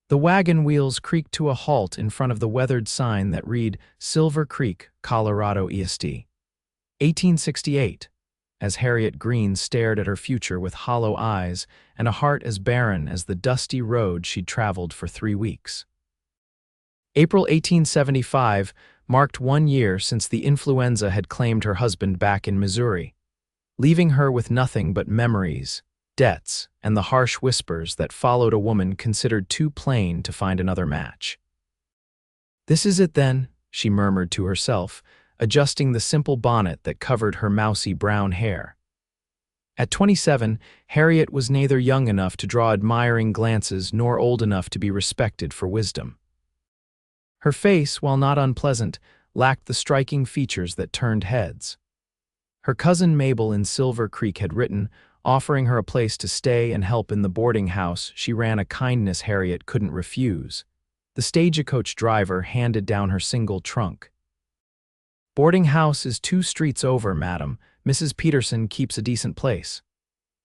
The wagon wheels creaked to a halt in front of the weathered sign that read Silver Creek, Colorado EST. 1868, as Harriet Greene stared at her future with hollow eyes and a heart as barren as the dusty road she'd traveled for 3 weeks. April 1875 marked 1 year since the influenza had claimed her husband back in Missouri, leaving her with nothing but memories, debts, and the harsh whispers that followed a woman considered too plain to find another match. "This is it then," she murmured to herself, adjusting the simple bonnet that covered her mousy brown hair. At 27, Harriet was neither young enough to draw admiring glances nor old enough to be respected for wisdom. Her face, while not unpleasant, lacked the striking features that turned heads. Her cousin Mabel in Silver Creek had written, offering her a place to stay and help in the boarding house. She ran a kindness Harriet couldn't refuse. The stagecoach driver handed down her single trunk. "Boarding house is 2 streets over, madam. Mrs. Peterson keeps a decent place."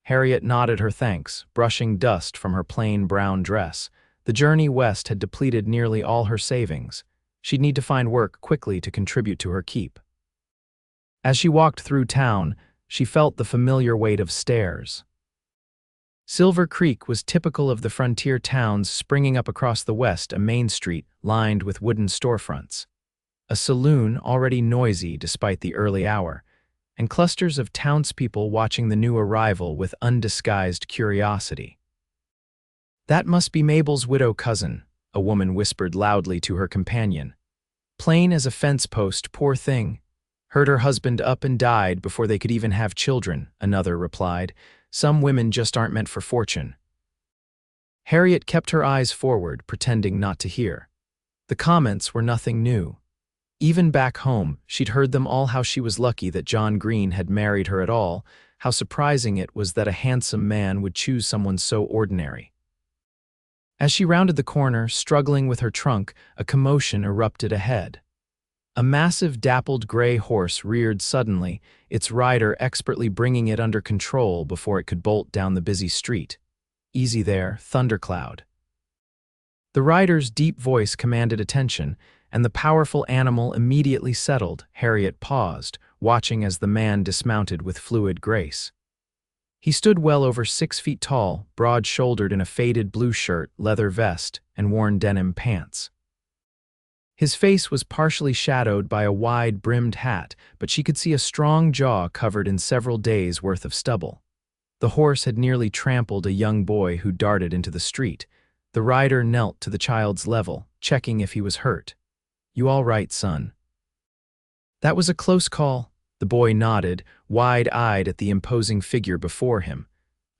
Harriet nodded her thanks, brushing dust from her plain brown dress. The journey west had depleted nearly all her savings. She'd need to find work quickly to contribute to her keep. As she walked through town, she felt the familiar weight of stairs. Silver Creek was typical of the frontier towns springing up across the west, a main street lined with wooden storefronts, a saloon already noisy despite the early hour, and clusters of townspeople watching the new arrival with undisguised curiosity. "That must be Mabel's widow cousin," a woman whispered loudly to her companion. "Plain as a fence post, poor thing. Heard her husband up and died before they could even have children," another replied. "Some women just aren't meant for fortune." Harriet kept her eyes forward, pretending not to hear. The comments were nothing new. Even back home, she'd heard them all: how she was lucky that John Greene had married her at all, how surprising it was that a handsome man would choose someone so ordinary. As she rounded the corner, struggling with her trunk, a commotion erupted ahead. A massive dappled gray horse reared suddenly, its rider expertly bringing it under control before it could bolt down the busy street. "Easy there, Thundercloud." The rider's deep voice commanded attention, and the powerful animal immediately settled. Harriet paused, watching as the man dismounted with fluid grace. He stood well over 6 feet tall, broad-shouldered in a faded blue shirt, leather vest, and worn denim pants. His face was partially shadowed by a wide-brimmed hat, but she could see a strong jaw covered in several days' worth of stubble. The horse had nearly trampled a young boy who darted into the street. The rider knelt to the child's level, checking if he was hurt. "You all right, son?" "That was a close call." The boy nodded, wide-eyed at the imposing figure before him.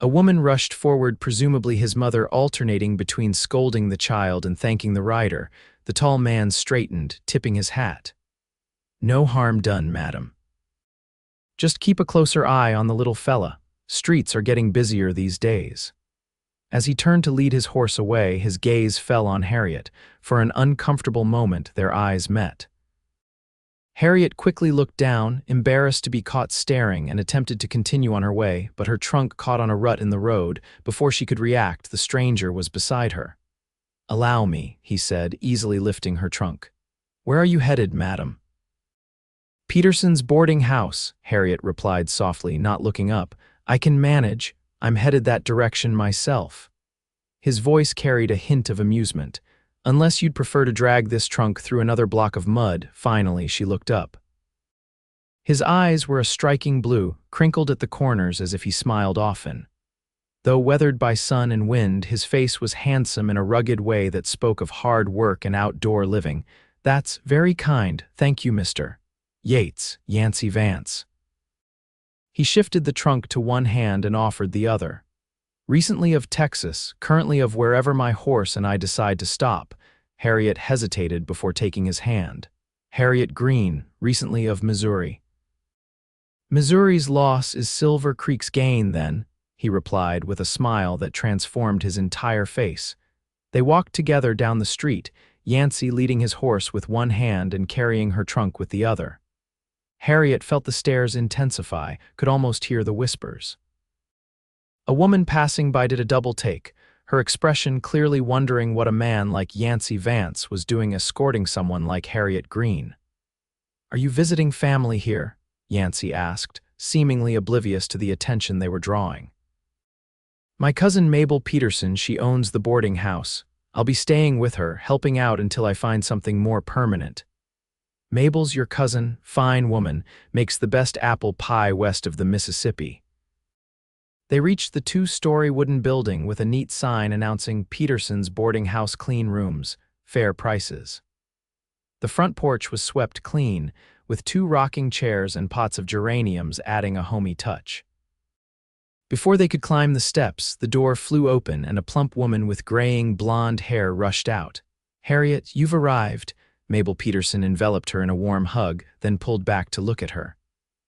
A woman rushed forward, presumably his mother, alternating between scolding the child and thanking the rider. The tall man straightened, tipping his hat. "No harm done, madam. Just keep a closer eye on the little fella. Streets are getting busier these days." As he turned to lead his horse away, his gaze fell on Harriet. For an uncomfortable moment, their eyes met. Harriet quickly looked down, embarrassed to be caught staring, and attempted to continue on her way, but her trunk caught on a rut in the road. Before she could react, the stranger was beside her. "Allow me," he said, easily lifting her trunk. "Where are you headed, madam?" "Peterson's boarding house," Harriet replied softly, not looking up. "I can manage. I'm headed that direction myself." His voice carried a hint of amusement. "Unless you'd prefer to drag this trunk through another block of mud." Finally, she looked up. His eyes were a striking blue, crinkled at the corners as if he smiled often. Though weathered by sun and wind, his face was handsome in a rugged way that spoke of hard work and outdoor living. "That's very kind, thank you, Mr. Yates, Yancy Vance." He shifted the trunk to one hand and offered the other. "Recently of Texas, currently of wherever my horse and I decide to stop." Harriet hesitated before taking his hand. "Harriet Greene, recently of Missouri." "Missouri's loss is Silver Creek's gain, then," he replied with a smile that transformed his entire face. They walked together down the street, Yancy leading his horse with one hand and carrying her trunk with the other. Harriet felt the stares intensify, could almost hear the whispers. A woman passing by did a double take, her expression clearly wondering what a man like Yancy Vance was doing escorting someone like Harriet Greene. "Are you visiting family here?" Yancy asked, seemingly oblivious to the attention they were drawing. "My cousin Mabel Peterson, she owns the boarding house. I'll be staying with her, helping out until I find something more permanent." "Mabel's your cousin, fine woman, makes the best apple pie west of the Mississippi." They reached the two-story wooden building with a neat sign announcing Peterson's boarding house, clean rooms, fair prices. The front porch was swept clean, with 2 rocking chairs and pots of geraniums adding a homey touch. Before they could climb the steps, the door flew open and a plump woman with graying blonde hair rushed out. "Harriet, you've arrived." Mabel Peterson enveloped her in a warm hug, then pulled back to look at her.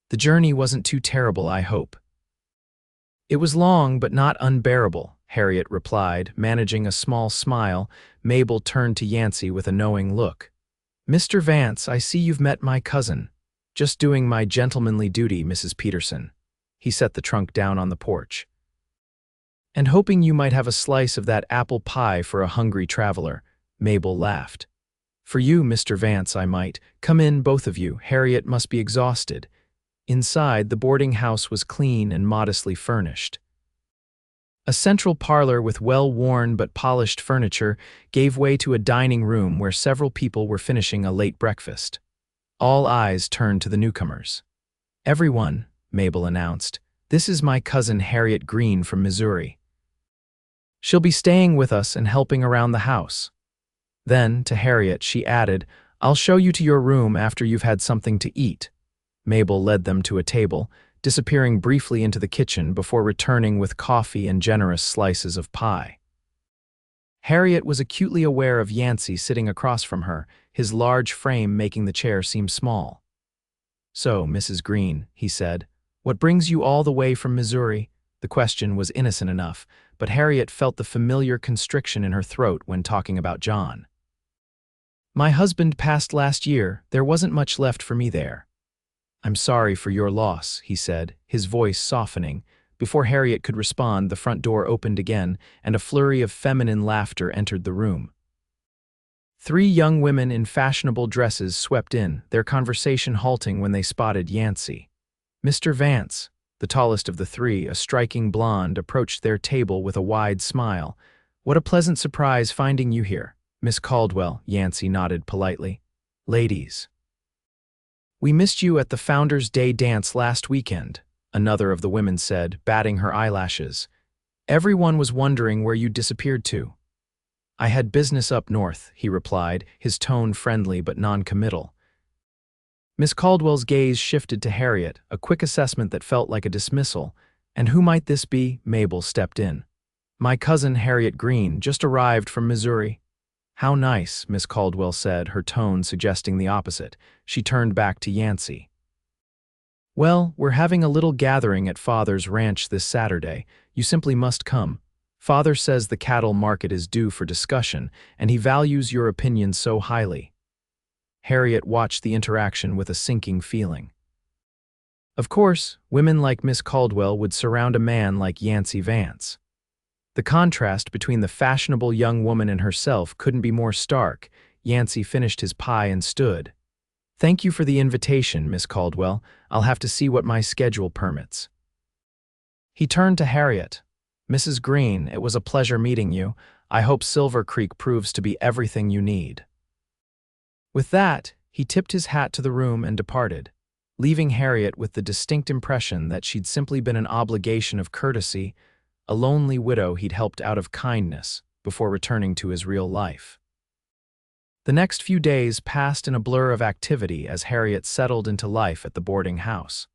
"The journey wasn't too terrible, I hope." "It was long, but not unbearable," Harriet replied, managing a small smile. Mabel turned to Yancy with a knowing look. "Mr. Vance, I see you've met my cousin." "Just doing my gentlemanly duty, Mrs. Peterson." He set the trunk down on the porch. "And hoping you might have a slice of that apple pie for a hungry traveler." Mabel laughed. "For you, Mr. Vance, I might. Come in, both of you. Harriet must be exhausted." Inside, the boarding house was clean and modestly furnished. A central parlor with well-worn but polished furniture gave way to a dining room where several people were finishing a late breakfast. All eyes turned to the newcomers. "Everyone," Mabel announced, "this is my cousin Harriet Greene from Missouri. She'll be staying with us and helping around the house." Then, to Harriet, she added, "I'll show you to your room after you've had something to eat." Mabel led them to a table, disappearing briefly into the kitchen before returning with coffee and generous slices of pie. Harriet was acutely aware of Yancy sitting across from her, his large frame making the chair seem small. "So, Mrs. Greene," he said, "what brings you all the way from Missouri?" The question was innocent enough, but Harriet felt the familiar constriction in her throat when talking about John. "My husband passed last year. There wasn't much left for me there." "I'm sorry for your loss," he said, his voice softening. Before Harriet could respond, the front door opened again, and a flurry of feminine laughter entered the room. 3 young women in fashionable dresses swept in, their conversation halting when they spotted Yancy. Mr. Vance, the tallest of the 3, a striking blonde, approached their table with a wide smile. "What a pleasant surprise finding you here." "Miss Caldwell," Yancy nodded politely. "Ladies, we missed you at the Founders' Day dance last weekend," another of the women said, batting her eyelashes. "Everyone was wondering where you disappeared to." "I had business up north," he replied, his tone friendly but non-committal. Miss Caldwell's gaze shifted to Harriet, a quick assessment that felt like a dismissal. "And who might this be?" Mabel stepped in. "My cousin Harriet Greene, just arrived from Missouri." "How nice," Miss Caldwell said, her tone suggesting the opposite. She turned back to Yancy. "Well, we're having a little gathering at Father's ranch this Saturday. You simply must come. Father says the cattle market is due for discussion, and he values your opinion so highly." Harriet watched the interaction with a sinking feeling. Of course, women like Miss Caldwell would surround a man like Yancy Vance. The contrast between the fashionable young woman and herself couldn't be more stark. Yancy finished his pie and stood. "Thank you for the invitation, Miss Caldwell. I'll have to see what my schedule permits." He turned to Harriet. "Mrs. Greene, it was a pleasure meeting you. I hope Silver Creek proves to be everything you need." With that, he tipped his hat to the room and departed, leaving Harriet with the distinct impression that she'd simply been an obligation of courtesy, a lonely widow he'd helped out of kindness before returning to his real life. The next few days passed in a blur of activity as Harriet settled into life at the boarding house.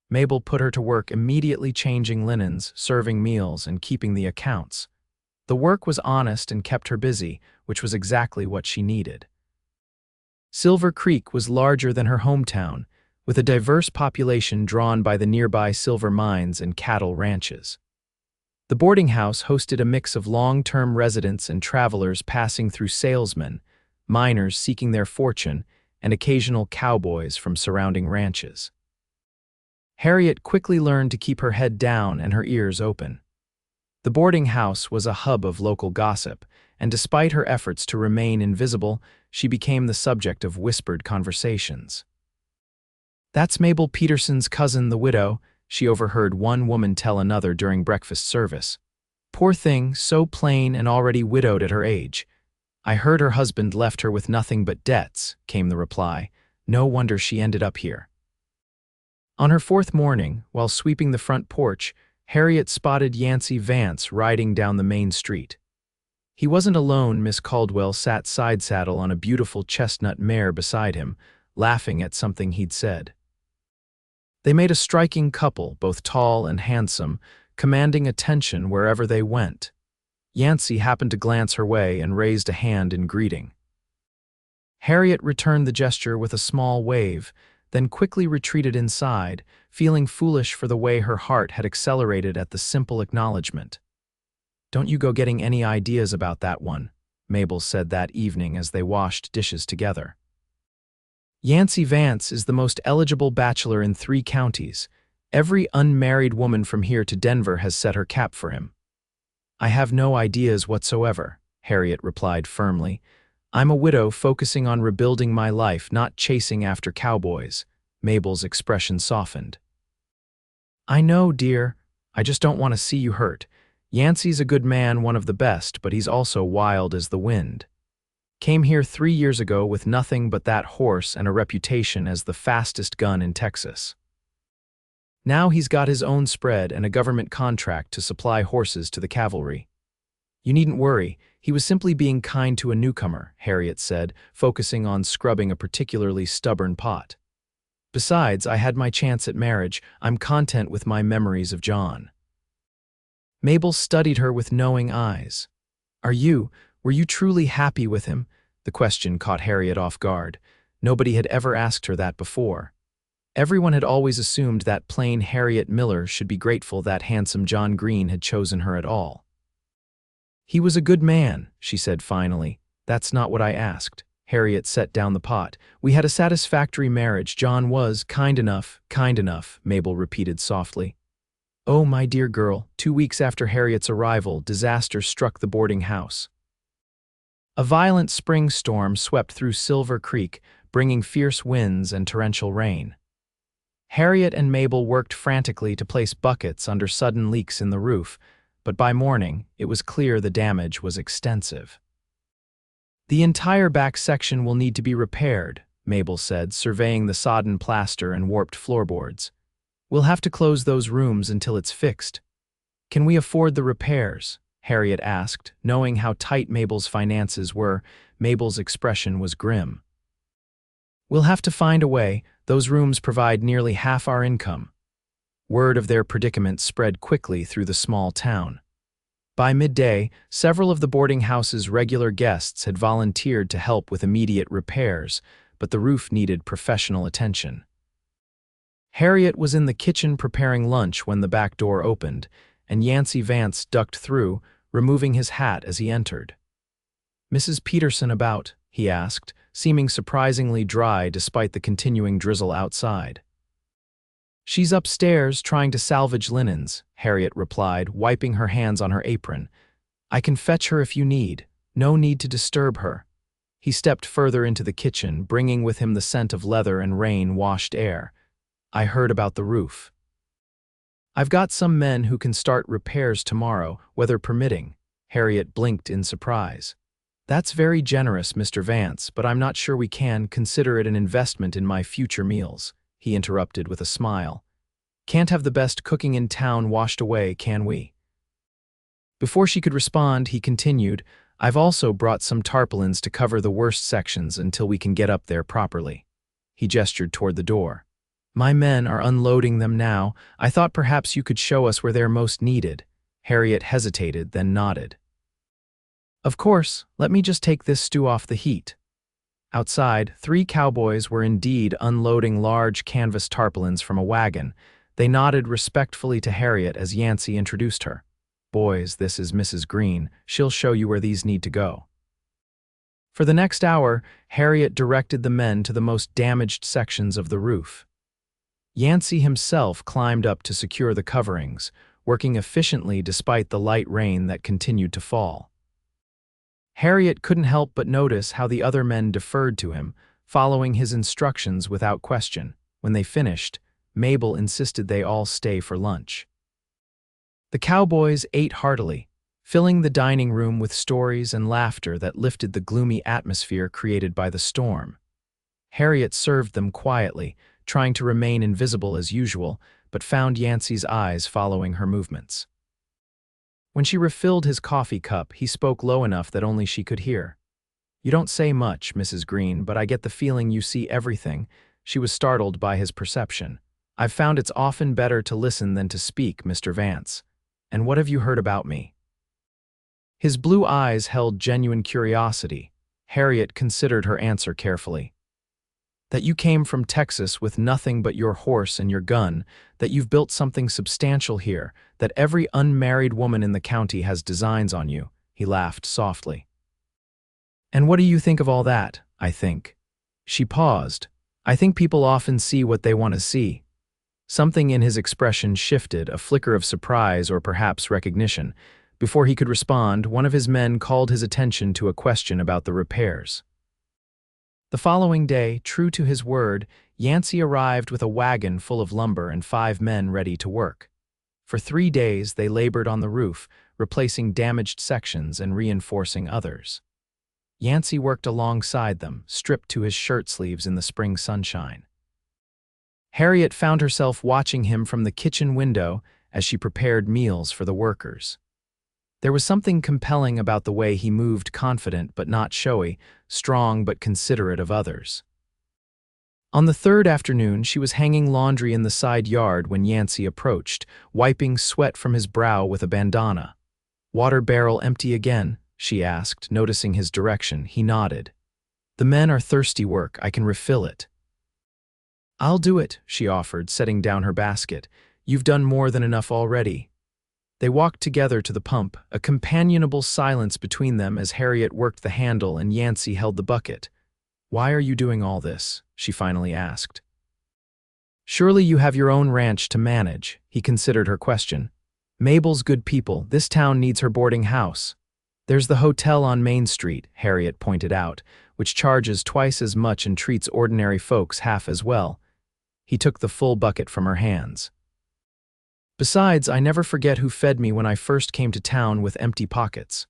Mabel put her to work immediately changing linens, serving meals, and keeping the accounts. The work was honest and kept her busy, which was exactly what she needed. Silver Creek was larger than her hometown, with a diverse population drawn by the nearby silver mines and cattle ranches. The boarding house hosted a mix of long-term residents and travelers passing through, salesmen, miners seeking their fortune, and occasional cowboys from surrounding ranches. Harriet quickly learned to keep her head down and her ears open. The boarding house was a hub of local gossip, and despite her efforts to remain invisible, she became the subject of whispered conversations. "That's Mabel Peterson's cousin, the widow," she overheard one woman tell another during breakfast service. "Poor thing, so plain and already widowed at her age. I heard her husband left her with nothing but debts," came the reply. "No wonder she ended up here." On her fourth morning, while sweeping the front porch, Harriet spotted Yancy Vance riding down the main street. He wasn't alone. Miss Caldwell sat side saddle on a beautiful chestnut mare beside him, laughing at something he'd said. They made a striking couple, both tall and handsome, commanding attention wherever they went. Yancy happened to glance her way and raised a hand in greeting. Harriet returned the gesture with a small wave, then quickly retreated inside, feeling foolish for the way her heart had accelerated at the simple acknowledgement. "Don't you go getting any ideas about that one," Mabel said that evening as they washed dishes together. "Yancy Vance is the most eligible bachelor in 3 counties. Every unmarried woman from here to Denver has set her cap for him." "I have no ideas whatsoever," Harriet replied firmly. "I'm a widow focusing on rebuilding my life, not chasing after cowboys." Mabel's expression softened. "I know, dear. I just don't want to see you hurt. Yancy's a good man, one of the best, but he's also wild as the wind. Came here 3 years ago with nothing but that horse and a reputation as the fastest gun in Texas. Now he's got his own spread and a government contract to supply horses to the cavalry. You needn't worry, he was simply being kind to a newcomer," Harriet said, focusing on scrubbing a particularly stubborn pot. "Besides, I had my chance at marriage. I'm content with my memories of John." Mabel studied her with knowing eyes. Were you truly happy with him?" The question caught Harriet off guard. Nobody had ever asked her that before. Everyone had always assumed that plain Harriet Miller should be grateful that handsome John Green had chosen her at all. "He was a good man," she said finally. "That's not what I asked." Harriet set down the pot. "We had a satisfactory marriage. John was kind enough," Mabel repeated softly. "Oh, my dear girl." 2 weeks after Harriet's arrival, disaster struck the boarding house. A violent spring storm swept through Silver Creek, bringing fierce winds and torrential rain. Harriet and Mabel worked frantically to place buckets under sudden leaks in the roof, but by morning, it was clear the damage was extensive. "The entire back section will need to be repaired," Mabel said, surveying the sodden plaster and warped floorboards. "We'll have to close those rooms until it's fixed." "Can we afford the repairs?" Harriet asked, knowing how tight Mabel's finances were. Mabel's expression was grim. "We'll have to find a way. Those rooms provide nearly half our income." Word of their predicament spread quickly through the small town. By midday, several of the boarding house's regular guests had volunteered to help with immediate repairs, but the roof needed professional attention. Harriet was in the kitchen preparing lunch when the back door opened, and Yancy Vance ducked through, removing his hat as he entered. "Mrs. Peterson about?" he asked, seeming surprisingly dry despite the continuing drizzle outside. "She's upstairs trying to salvage linens," Harriet replied, wiping her hands on her apron. "I can fetch her if you need. No need to disturb her." He stepped further into the kitchen, bringing with him the scent of leather and rain-washed air. "I heard about the roof. I've got some men who can start repairs tomorrow, weather permitting." Harriet blinked in surprise. "That's very generous, Mr. Vance, but I'm not sure we can consider it an investment in my future meals," he interrupted with a smile. "Can't have the best cooking in town washed away, can we?" Before she could respond, he continued, "I've also brought some tarpaulins to cover the worst sections until we can get up there properly." He gestured toward the door. "My men are unloading them now. I thought perhaps you could show us where they're most needed." Harriet hesitated, then nodded. "Of course, let me just take this stew off the heat." Outside, 3 cowboys were indeed unloading large canvas tarpaulins from a wagon. They nodded respectfully to Harriet as Yancy introduced her. "Boys, this is Mrs. Greene. She'll show you where these need to go." For the next hour, Harriet directed the men to the most damaged sections of the roof. Yancy himself climbed up to secure the coverings, working efficiently despite the light rain that continued to fall. Harriet couldn't help but notice how the other men deferred to him, following his instructions without question. When they finished, Mabel insisted they all stay for lunch. The cowboys ate heartily, filling the dining room with stories and laughter that lifted the gloomy atmosphere created by the storm. Harriet served them quietly, trying to remain invisible as usual, but found Yancy's eyes following her movements. When she refilled his coffee cup, he spoke low enough that only she could hear. "You don't say much, Mrs. Greene, but I get the feeling you see everything." She was startled by his perception. "I've found it's often better to listen than to speak, Mr. Vance. And what have you heard about me?" His blue eyes held genuine curiosity. Harriet considered her answer carefully. "That you came from Texas with nothing but your horse and your gun, that you've built something substantial here, that every unmarried woman in the county has designs on you." He laughed softly. "And what do you think of all that?" "I think." She paused. "I think people often see what they want to see." Something in his expression shifted, a flicker of surprise or perhaps recognition. Before he could respond, one of his men called his attention to a question about the repairs. The following day, true to his word, Yancy arrived with a wagon full of lumber and 5 men ready to work. For 3 days, they labored on the roof, replacing damaged sections and reinforcing others. Yancy worked alongside them, stripped to his shirt sleeves in the spring sunshine. Harriet found herself watching him from the kitchen window as she prepared meals for the workers. There was something compelling about the way he moved, confident but not showy, strong but considerate of others. On the 3rd afternoon, she was hanging laundry in the side yard when Yancy approached, wiping sweat from his brow with a bandana. "Water barrel empty again?" she asked, noticing his direction. He nodded. "The men are thirsty work. I can refill it." "I'll do it," she offered, setting down her basket. "You've done more than enough already." They walked together to the pump, a companionable silence between them as Harriet worked the handle and Yancy held the bucket. "Why are you doing all this?" she finally asked. "Surely you have your own ranch to manage," he considered her question. "Mabel's good people. This town needs her boarding house." "There's the hotel on Main Street," Harriet pointed out, "which charges twice as much and treats ordinary folks half as well." He took the full bucket from her hands. "Besides, I never forget who fed me when I first came to town with empty pockets."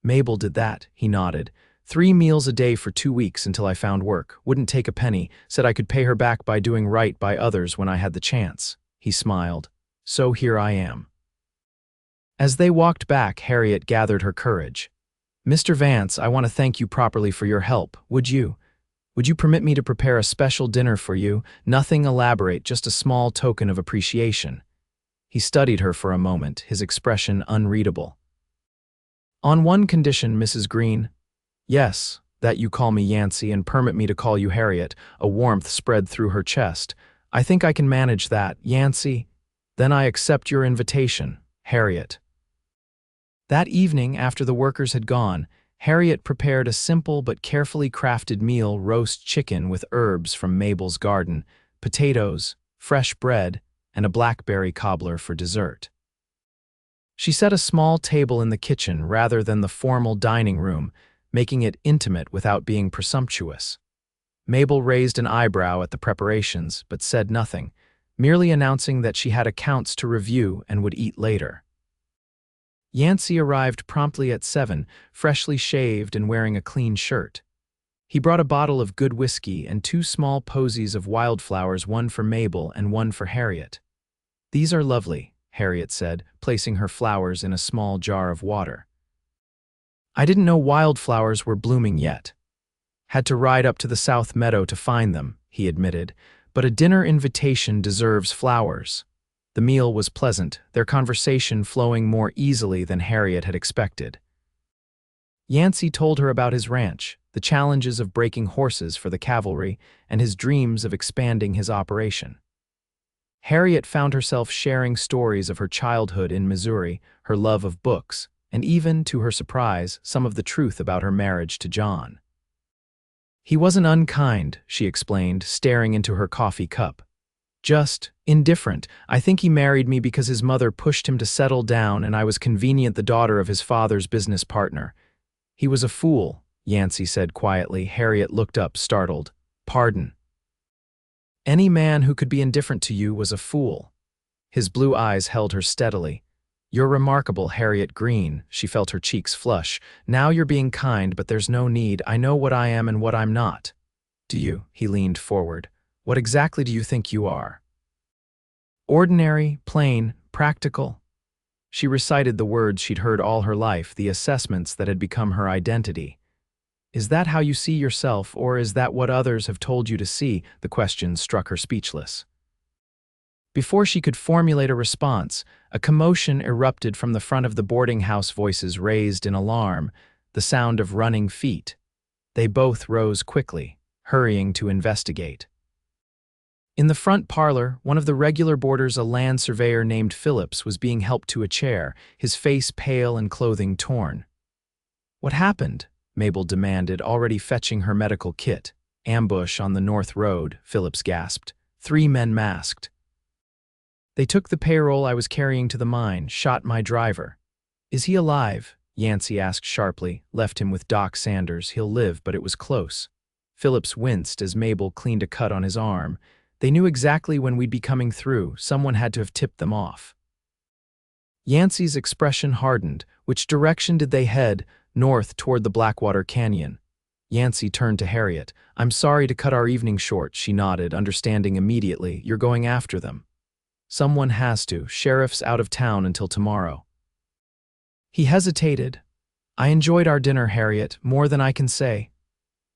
"Mabel did that," he nodded. 3 meals a day for 2 weeks until I found work. Wouldn't take a penny, said I could pay her back by doing right by others when I had the chance." He smiled. "So here I am." As they walked back, Harriet gathered her courage. "Mr. Vance, I want to thank you properly for your help. Would you permit me to prepare a special dinner for you? Nothing elaborate, just a small token of appreciation." He studied her for a moment, his expression unreadable. "On one condition, Mrs. Greene." "Yes, that you call me Yancy and permit me to call you Harriet." A warmth spread through her chest. "I think I can manage that, Yancy." "Then I accept your invitation, Harriet." That evening, after the workers had gone, Harriet prepared a simple but carefully crafted meal: roast chicken with herbs from Mabel's garden, potatoes, fresh bread, and a blackberry cobbler for dessert. She set a small table in the kitchen rather than the formal dining room, making it intimate without being presumptuous. Mabel raised an eyebrow at the preparations, but said nothing, merely announcing that she had accounts to review and would eat later. Yancy arrived promptly at 7, freshly shaved and wearing a clean shirt. He brought a bottle of good whiskey and 2 small posies of wildflowers, one for Mabel and one for Harriet. "These are lovely," Harriet said, placing her flowers in a small jar of water. "I didn't know wildflowers were blooming yet. Had to ride up to the South Meadow to find them," he admitted, "but a dinner invitation deserves flowers." The meal was pleasant, their conversation flowing more easily than Harriet had expected. Yancy told her about his ranch, the challenges of breaking horses for the cavalry, and his dreams of expanding his operation. Harriet found herself sharing stories of her childhood in Missouri, her love of books, and even, to her surprise, some of the truth about her marriage to John. "He wasn't unkind," she explained, staring into her coffee cup. "Just Indifferent. I think he married me because his mother pushed him to settle down and I was convenient the daughter of his father's business partner. He was a fool, Yancy said quietly. Harriet looked up, startled. Pardon. Any man who could be indifferent to you was a fool. His blue eyes held her steadily. You're remarkable, Harriet Greene. She felt her cheeks flush. Now you're being kind, but there's no need. I know what I am and what I'm not. Do you? He leaned forward. What exactly do you think you are? Ordinary, plain, practical. She recited the words she'd heard all her life, the assessments that had become her identity. Is that how you see yourself, or is that what others have told you to see? The question struck her speechless. Before she could formulate a response, a commotion erupted from the front of the boarding house, voices raised in alarm, the sound of running feet. They both rose quickly, hurrying to investigate. In the front parlor, one of the regular boarders, a land surveyor named Phillips, was being helped to a chair, his face pale and clothing torn. What happened? Mabel demanded, already fetching her medical kit. Ambush on the North Road, Phillips gasped. 3 men masked. They took the payroll I was carrying to the mine, shot my driver. Is he alive? Yancy asked sharply. Left him with Doc Sanders. He'll live, but it was close. Phillips winced as Mabel cleaned a cut on his arm. They knew exactly when we'd be coming through. Someone had to have tipped them off. Yancy's expression hardened. Which direction did they head? North, toward the Blackwater Canyon. Yancy turned to Harriet. I'm sorry to cut our evening short, she nodded, understanding immediately. You're going after them. Someone has to. Sheriff's out of town until tomorrow. He hesitated. I enjoyed our dinner, Harriet, more than I can say.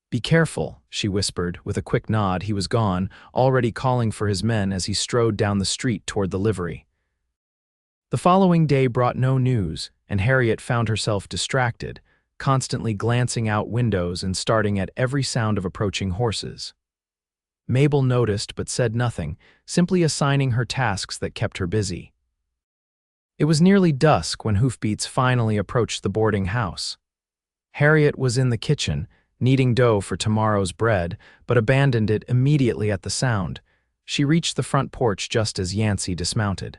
Be careful, she whispered. With a quick nod, he was gone, already calling for his men as he strode down the street toward the livery. The following day brought no news, and Harriet found herself distracted, constantly glancing out windows and starting at every sound of approaching horses. Mabel noticed but said nothing, simply assigning her tasks that kept her busy. It was nearly dusk when hoofbeats finally approached the boarding house. Harriet was in the kitchen, kneading dough for tomorrow's bread, but abandoned it immediately at the sound. She reached the front porch just as Yancy dismounted.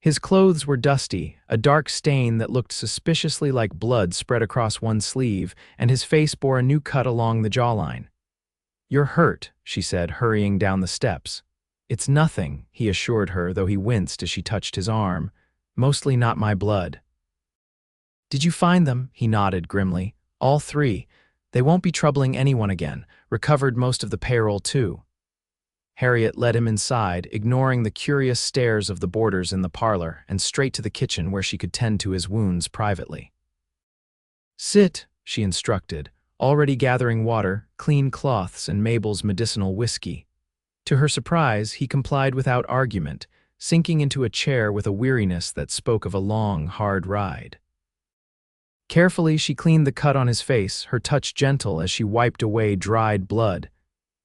His clothes were dusty, a dark stain that looked suspiciously like blood spread across one sleeve, and his face bore a new cut along the jawline. You're hurt, she said, hurrying down the steps. It's nothing, he assured her, though he winced as she touched his arm. Mostly not my blood. Did you find them? He nodded grimly. All 3. They won't be troubling anyone again. Recovered most of the payroll, too. Harriet led him inside, ignoring the curious stares of the boarders in the parlor, and straight to the kitchen where she could tend to his wounds privately. Sit, she instructed, already gathering water, clean cloths, and Mabel's medicinal whiskey. To her surprise, he complied without argument, sinking into a chair with a weariness that spoke of a long, hard ride. Carefully, she cleaned the cut on his face, her touch gentle as she wiped away dried blood.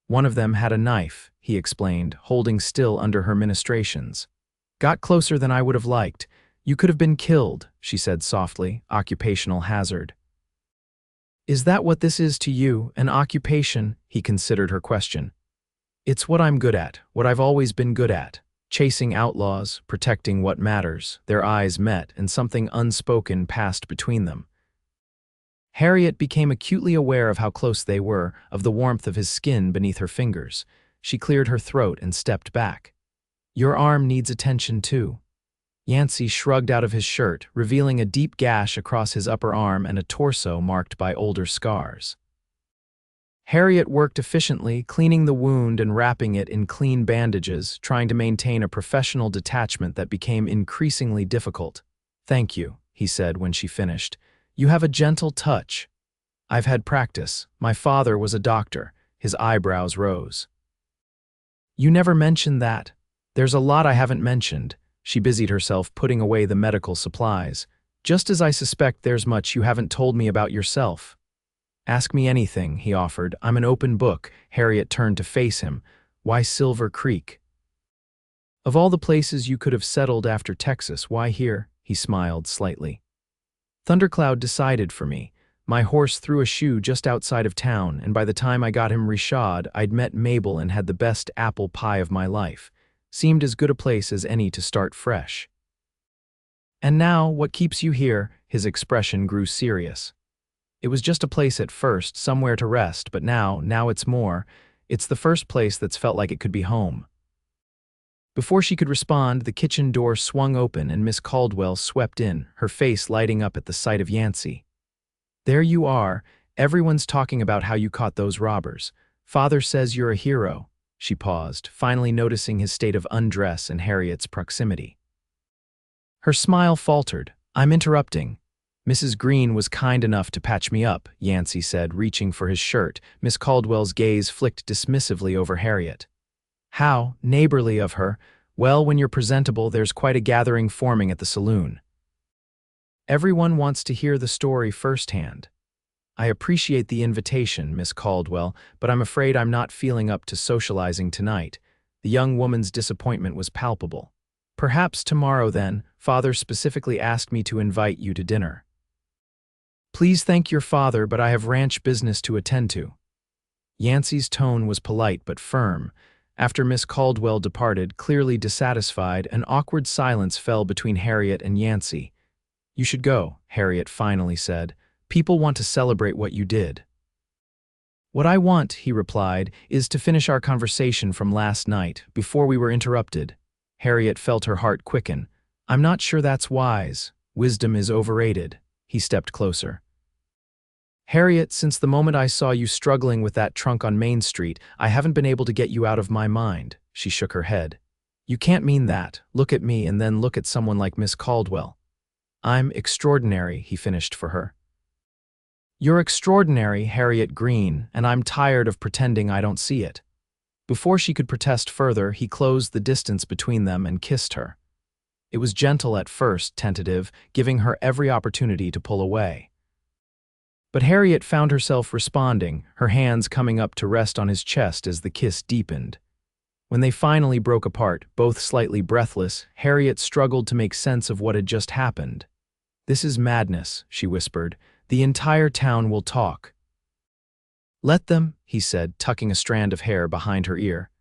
One of them had a knife, he explained, holding still under her ministrations. Got closer than I would have liked. You could have been killed, she said softly, occupational hazard. Is that what this is to you, an occupation? He considered her question. It's what I'm good at, what I've always been good at. Chasing outlaws, protecting what matters. Their eyes met, and something unspoken passed between them. Harriet became acutely aware of how close they were, of the warmth of his skin beneath her fingers. She cleared her throat and stepped back. Your arm needs attention too. Yancy shrugged out of his shirt, revealing a deep gash across his upper arm and a torso marked by older scars. Harriet worked efficiently, cleaning the wound and wrapping it in clean bandages, trying to maintain a professional detachment that became increasingly difficult. Thank you, he said when she finished. You have a gentle touch. I've had practice. My father was a doctor. His eyebrows rose. You never mentioned that. There's a lot I haven't mentioned. She busied herself putting away the medical supplies. Just as I suspect there's much you haven't told me about yourself. Ask me anything, he offered. I'm an open book. Harriet turned to face him. Why Silver Creek? Of all the places you could have settled after Texas, why here? He smiled slightly. Thundercloud decided for me. My horse threw a shoe just outside of town, and by the time I got him reshod, I'd met Mabel and had the best apple pie of my life. Seemed as good a place as any to start fresh. And now, what keeps you here? His expression grew serious. It was just a place at first, somewhere to rest, but now it's more. It's the first place that's felt like it could be home. Before she could respond, the kitchen door swung open and Miss Caldwell swept in, her face lighting up at the sight of Yancy. There you are. Everyone's talking about how you caught those robbers. Father says you're a hero. She paused, finally noticing his state of undress and Harriet's proximity. Her smile faltered. I'm interrupting. Mrs. Greene was kind enough to patch me up, Yancy said, reaching for his shirt. Miss Caldwell's gaze flicked dismissively over Harriet. How neighborly of her. Well, when you're presentable, there's quite a gathering forming at the saloon. Everyone wants to hear the story firsthand. I appreciate the invitation, Miss Caldwell, but I'm afraid I'm not feeling up to socializing tonight. The young woman's disappointment was palpable. Perhaps tomorrow then. Father specifically asked me to invite you to dinner. Please thank your father, but I have ranch business to attend to. Yancy's tone was polite but firm. After Miss Caldwell departed, clearly dissatisfied, an awkward silence fell between Harriet and Yancy. You should go, Harriet finally said. People want to celebrate what you did. What I want, he replied, is to finish our conversation from last night, before we were interrupted. Harriet felt her heart quicken. I'm not sure that's wise. Wisdom is overrated. He stepped closer. Harriet, since the moment I saw you struggling with that trunk on Main Street, I haven't been able to get you out of my mind. She shook her head. You can't mean that. Look at me and then look at someone like Miss Caldwell. I'm extraordinary, he finished for her. You're extraordinary, Harriet Greene, and I'm tired of pretending I don't see it. Before she could protest further, he closed the distance between them and kissed her. It was gentle at first, tentative, giving her every opportunity to pull away. But Harriet found herself responding, her hands coming up to rest on his chest as the kiss deepened. When they finally broke apart, both slightly breathless, Harriet struggled to make sense of what had just happened. This is madness, she whispered. The entire town will talk. Let them, he said, tucking a strand of hair behind her ear.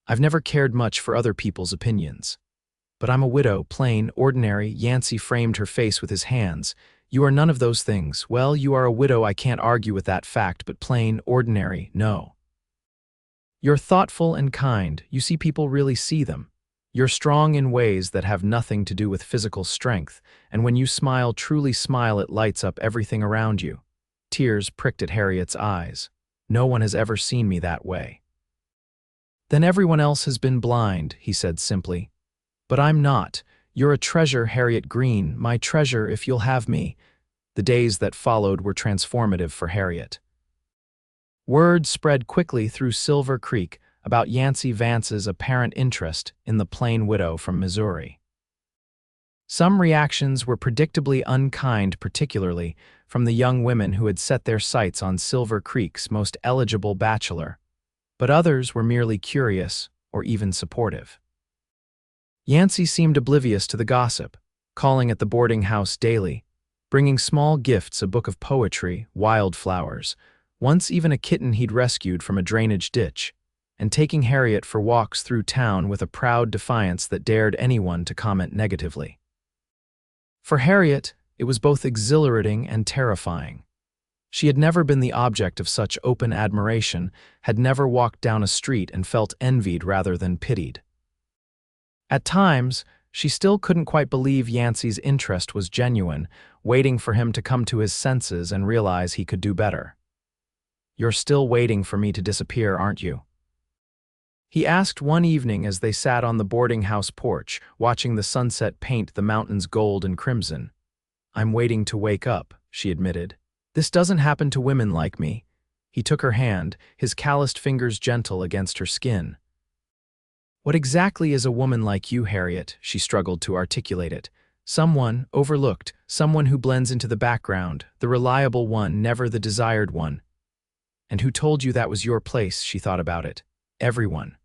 I've never cared much for other people's opinions. But I'm a widow, plain, ordinary. Yancy framed her face with his hands. You are none of those things. Well, you are a widow, I can't argue with that fact, but plain, ordinary, no. You're thoughtful and kind. You see people really see them. You're strong in ways that have nothing to do with physical strength, and when you smile, truly smile, it lights up everything around you. Tears pricked at Harriet's eyes. No one has ever seen me that way. Then everyone else has been blind, he said simply. But I'm not. You're a treasure, Harriet Greene, my treasure if you'll have me. The days that followed were transformative for Harriet. Word spread quickly through Silver Creek about Yancy Vance's apparent interest in the plain widow from Missouri. Some reactions were predictably unkind, particularly from the young women who had set their sights on Silver Creek's most eligible bachelor, but others were merely curious or even supportive. Yancy seemed oblivious to the gossip, calling at the boarding house daily, bringing small gifts, a book of poetry, wildflowers, once even a kitten he'd rescued from a drainage ditch, and taking Harriet for walks through town with a proud defiance that dared anyone to comment negatively. For Harriet, it was both exhilarating and terrifying. She had never been the object of such open admiration, had never walked down a street and felt envied rather than pitied. At times, she still couldn't quite believe Yancy's interest was genuine, waiting for him to come to his senses and realize he could do better. You're still waiting for me to disappear, aren't you? He asked one evening as they sat on the boarding house porch, watching the sunset paint the mountains gold and crimson. I'm waiting to wake up, she admitted. This doesn't happen to women like me. He took her hand, his calloused fingers gentle against her skin. What exactly is a woman like you, Harriet? She struggled to articulate it. Someone overlooked, someone who blends into the background, the reliable one, never the desired one. And who told you that was your place? She thought about it. Everyone.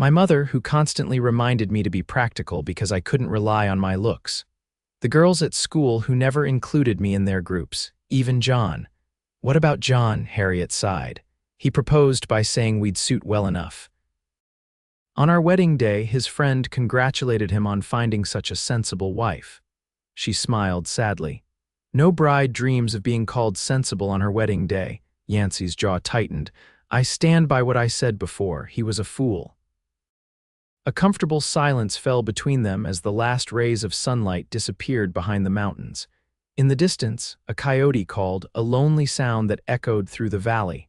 My mother, who constantly reminded me to be practical because I couldn't rely on my looks. The girls at school who never included me in their groups, even John. What about John? Harriet sighed. He proposed by saying we'd suit well enough. On our wedding day, his friend congratulated him on finding such a sensible wife. She smiled sadly. No bride dreams of being called sensible on her wedding day. Yancy's jaw tightened. I stand by what I said before. He was a fool. A comfortable silence fell between them as the last rays of sunlight disappeared behind the mountains. In the distance, a coyote called, a lonely sound that echoed through the valley.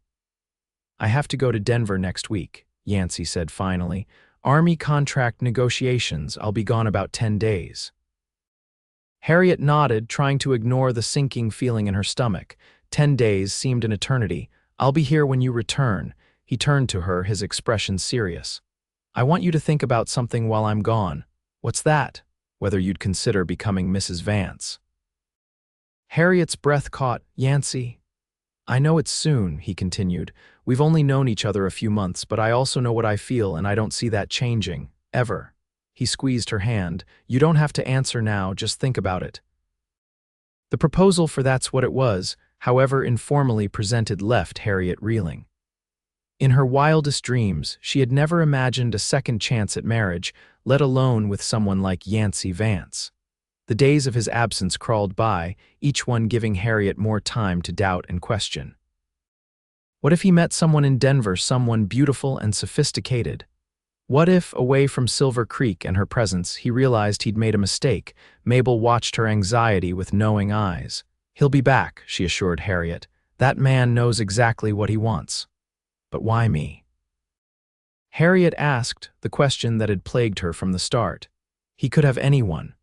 I have to go to Denver next week, Yancy said finally. Army contract negotiations. I'll be gone about 10 days. Harriet nodded, trying to ignore the sinking feeling in her stomach. 10 days seemed an eternity. I'll be here when you return. He turned to her, his expression serious. I want you to think about something while I'm gone. What's that? Whether you'd consider becoming Mrs. Vance. Harriet's breath caught. Yancy. I know it's soon, he continued. We've only known each other a few months, but I also know what I feel, and I don't see that changing. Ever. He squeezed her hand. You don't have to answer now, just think about it. The proposal for That's What It Was, however informally presented, left Harriet reeling. In her wildest dreams, she had never imagined a second chance at marriage, let alone with someone like Yancy Vance. The days of his absence crawled by, each one giving Harriet more time to doubt and question. What if he met someone in Denver, someone beautiful and sophisticated? What if, away from Silver Creek and her presence, he realized he'd made a mistake? Mabel watched her anxiety with knowing eyes. He'll be back, she assured Harriet. That man knows exactly what he wants. But why me? Harriet asked the question that had plagued her from the start. He could have anyone.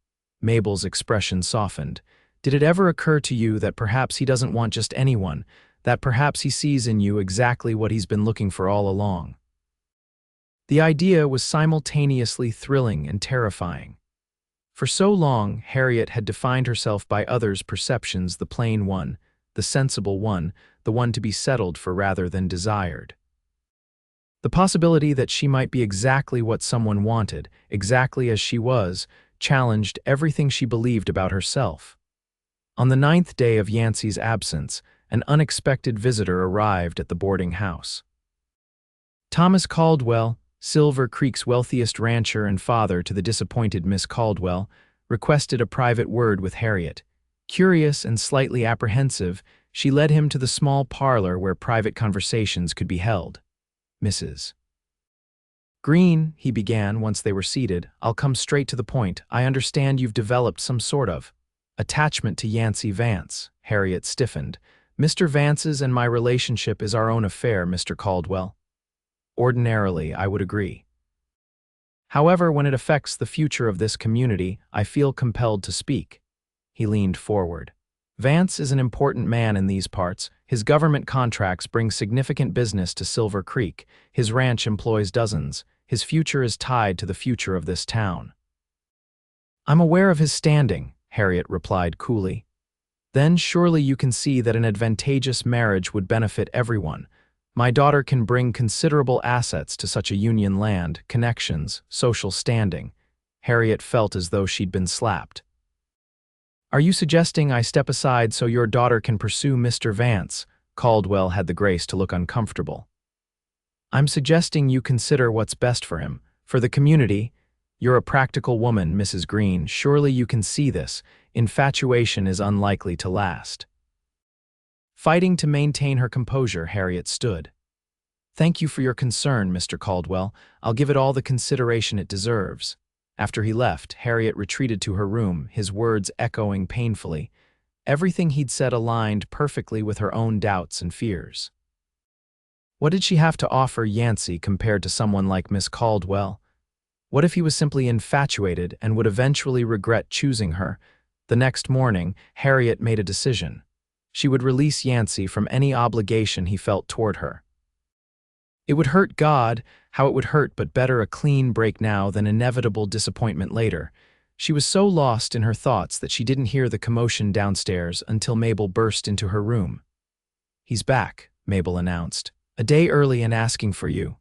Mabel's expression softened. Did it ever occur to you that perhaps he doesn't want just anyone, that perhaps he sees in you exactly what he's been looking for all along? The idea was simultaneously thrilling and terrifying. For so long, Harriet had defined herself by others' perceptions, the plain one, the sensible one, the one to be settled for rather than desired. The possibility that she might be exactly what someone wanted, exactly as she was, challenged everything she believed about herself. On the 9th day of Yancy's absence, an unexpected visitor arrived at the boarding house. Thomas Caldwell, Silver Creek's wealthiest rancher and father to the disappointed Miss Caldwell, requested a private word with Harriet. Curious and slightly apprehensive, she led him to the small parlor where private conversations could be held. Mrs. Greene, he began once they were seated, I'll come straight to the point. I understand you've developed some sort of attachment to Yancy Vance. Harriet stiffened. Mr. Vance's and my relationship is our own affair, Mr. Caldwell. Ordinarily, I would agree. However, when it affects the future of this community, I feel compelled to speak. He leaned forward. Vance is an important man in these parts. His government contracts bring significant business to Silver Creek. His ranch employs dozens. His future is tied to the future of this town. I'm aware of his standing, Harriet replied coolly. Then surely you can see that an advantageous marriage would benefit everyone. My daughter can bring considerable assets to such a union, land, connections, social standing. Harriet felt as though she'd been slapped. Are you suggesting I step aside so your daughter can pursue Mr. Vance? Caldwell had the grace to look uncomfortable. I'm suggesting you consider what's best for him, for the community. You're a practical woman, Mrs. Greene. Surely you can see this. Infatuation is unlikely to last. Fighting to maintain her composure, Harriet stood. Thank you for your concern, Mr. Caldwell. I'll give it all the consideration it deserves. After he left, Harriet retreated to her room, his words echoing painfully. Everything he'd said aligned perfectly with her own doubts and fears. What did she have to offer Yancy compared to someone like Miss Caldwell? What if he was simply infatuated and would eventually regret choosing her? The next morning, Harriet made a decision. She would release Yancy from any obligation he felt toward her. It would hurt God, how it would hurt, but better a clean break now than inevitable disappointment later. She was so lost in her thoughts that she didn't hear the commotion downstairs until Mabel burst into her room. He's back, Mabel announced. A day early and asking for you.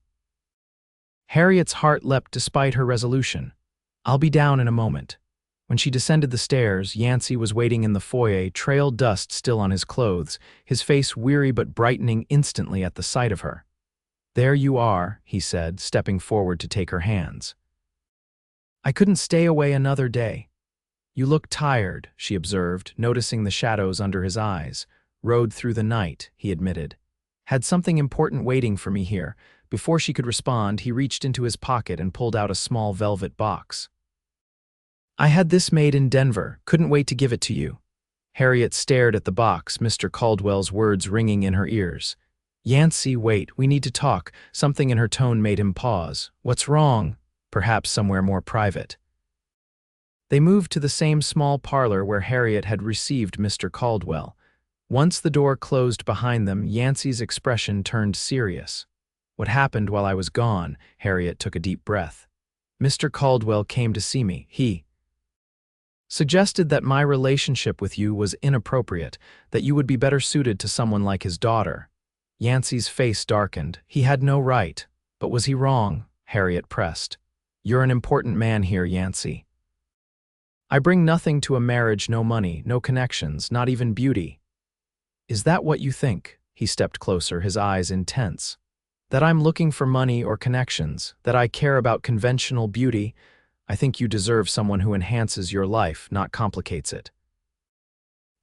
Harriet's heart leapt despite her resolution. I'll be down in a moment. When she descended the stairs, Yancy was waiting in the foyer, trail dust still on his clothes, his face weary but brightening instantly at the sight of her. "There you are," he said, stepping forward to take her hands. "I couldn't stay away another day." "You look tired," she observed, noticing the shadows under his eyes. "Rode through the night," he admitted. "Had something important waiting for me here." Before she could respond, he reached into his pocket and pulled out a small velvet box. "I had this made in Denver. Couldn't wait to give it to you." Harriet stared at the box, Mr. Caldwell's words ringing in her ears. "Yancy, wait, we need to talk." Something in her tone made him pause. "What's wrong?" "Perhaps somewhere more private." They moved to the same small parlor where Harriet had received Mr. Caldwell. Once the door closed behind them, Yancy's expression turned serious. "What happened while I was gone?" Harriet took a deep breath. "Mr. Caldwell came to see me. He suggested that my relationship with you was inappropriate, that you would be better suited to someone like his daughter." Yancy's face darkened. "He had no right. But was he wrong?" Harriet pressed. "You're an important man here, Yancy. I bring nothing to a marriage, no money, no connections, not even beauty." "Is that what you think?" He stepped closer, his eyes intense. "That I'm looking for money or connections, that I care about conventional beauty? I think you deserve someone who enhances your life, not complicates it."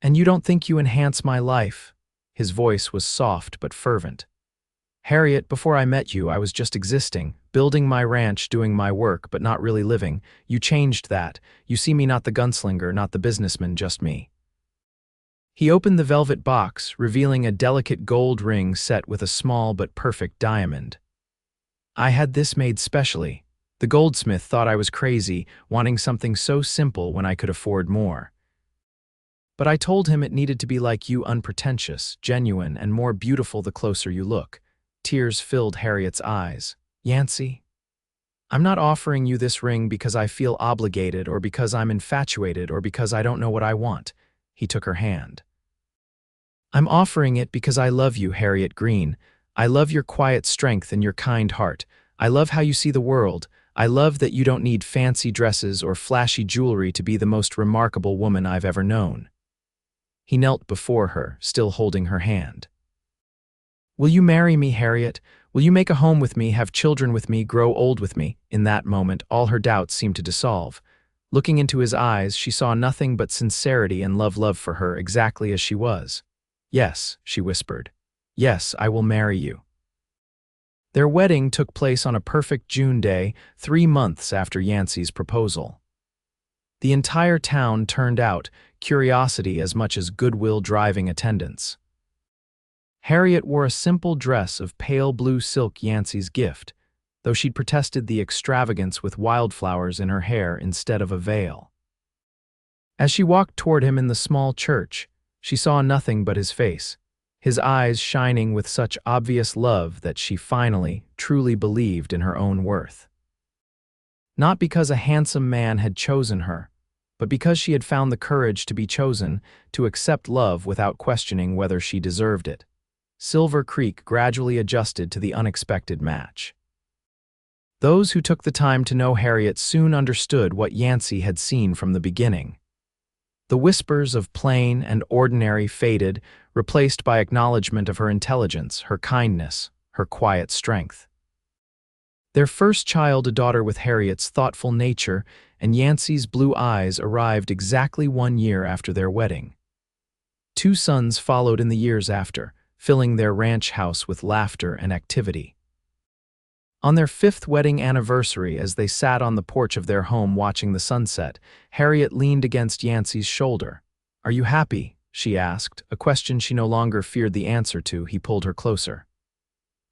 "And you don't think you enhance my life?" His voice was soft but fervent. "Harriet, before I met you, I was just existing, building my ranch, doing my work, but not really living. You changed that. You see me not the gunslinger, not the businessman, just me." He opened the velvet box, revealing a delicate gold ring set with a small but perfect diamond. "I had this made specially. The goldsmith thought I was crazy, wanting something so simple when I could afford more. But I told him it needed to be like you, unpretentious, genuine, and more beautiful the closer you look." Tears filled Harriet's eyes. "Yancy, I'm not offering you this ring because I feel obligated or because I'm infatuated or because I don't know what I want." He took her hand. "I'm offering it because I love you, Harriet Greene. I love your quiet strength and your kind heart. I love how you see the world. I love that you don't need fancy dresses or flashy jewelry to be the most remarkable woman I've ever known." He knelt before her, still holding her hand. "Will you marry me, Harriet? Will you make a home with me, have children with me, grow old with me?" In that moment, all her doubts seemed to dissolve. Looking into his eyes, she saw nothing but sincerity and love for her exactly as she was. "Yes," she whispered. "Yes, I will marry you." Their wedding took place on a perfect June day, 3 months after Yancy's proposal. The entire town turned out, curiosity as much as goodwill driving attendance. Harriet wore a simple dress of pale blue silk, Yancy's gift, though she'd protested the extravagance with wildflowers in her hair instead of a veil. As she walked toward him in the small church, she saw nothing but his face, his eyes shining with such obvious love that she finally, truly believed in her own worth. Not because a handsome man had chosen her, but because she had found the courage to be chosen, to accept love without questioning whether she deserved it. Silver Creek gradually adjusted to the unexpected match. Those who took the time to know Harriet soon understood what Yancy had seen from the beginning. The whispers of plain and ordinary faded, replaced by acknowledgement of her intelligence, her kindness, her quiet strength. Their first child, a daughter with Harriet's thoughtful nature and Yancy's blue eyes, arrived exactly 1 year after their wedding. 2 sons followed in the years after, filling their ranch house with laughter and activity. On their 5th wedding anniversary, as they sat on the porch of their home watching the sunset, Harriet leaned against Yancy's shoulder. "Are you happy?" she asked, a question she no longer feared the answer to. He pulled her closer.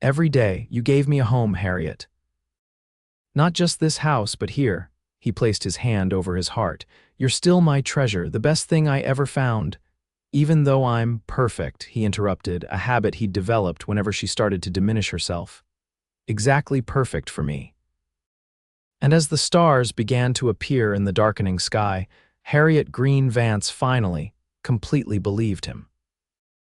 "Every day, you gave me a home, Harriet. Not just this house, but here." He placed his hand over his heart. "You're still my treasure, the best thing I ever found." "Even though I'm perfect," he interrupted, a habit he'd developed whenever she started to diminish herself. "Exactly perfect for me." And as the stars began to appear in the darkening sky, Harriet Greene Vance finally, completely believed him.